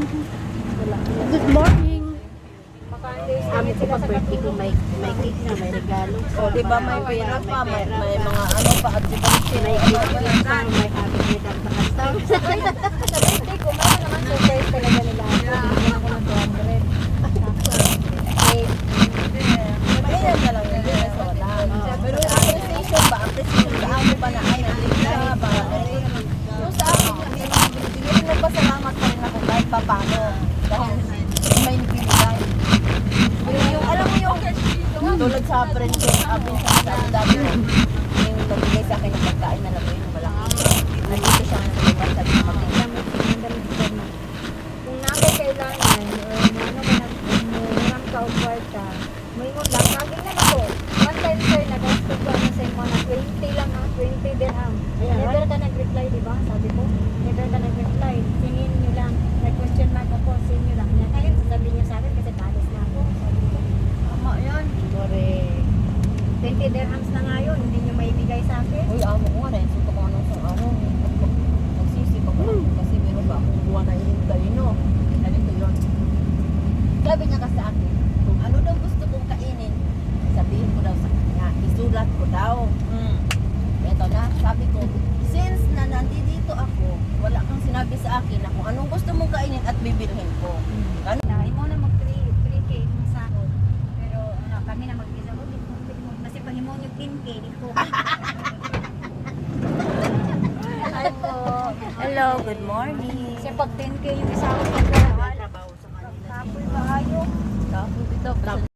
Good morning. Amin ko pag birthday ko may cake na, may regalo. O, di ba may pera pa, may mga ano pa, at diba May cake pa, may happy birthday at pakasta. Sa birthday ko, mayroon naman surprise talaga nila. Bigyan ako ng 200. Ayan na lang yun, yes, wala. Pero yung appreciation ba, appreciation sa amin ba na ay nalita ba? Yung sa amin, binibigyan nagpasalamat pa rin ako kahit pa paano. Dahil may binigay. Yung, alam mo yung, tulad sa friend ko, sabi sa dami yung nagbigay sa akin ng pagkain, alam mo yung malaki. Nandito siya na nagbibay sa mga Kung namin kailangan, ano ka nag-uram ka o kwarta, may lang, laging na ako. One time sir, nag-ask ko ano sa inyo na 20 lang ang 20 dirham. Never ka nag-reply, di ba? Sabi ko, never ka nag-reply. Singin nyo lang. Nag-question mark ako, singin nyo lang. Ngayon, sasabihin nyo sa akin kasi balis na ako. Sabi ko, Tama yan. correct. 20 dirhams na nga yun, hindi nyo maibigay sa akin. Uy, amo ko nga rin. Suka ko anong sa araw. Magsisip ako kasi meron ba akong buwan na hinintay, no? Ganito yun. Sabi niya kasi sa akin, kung ano daw gusto kong kainin, sabihin ko daw sa kanya, isulat ko daw. Ito na, sabi ko, since na nandito ako, wala kang sinabi sa akin na kung anong gusto mong kainin at bibilhin ko. Ganun. Dahil mo na mag-3K yung sahod. Pero kami na mag-isa ko, kasi pag mo yung 10K, di ko. Hi po. Hello, good morning. Kasi pag 10K yung sahod ko, Trabaho sa kanila. kapoy ba kayo? Tapos ito,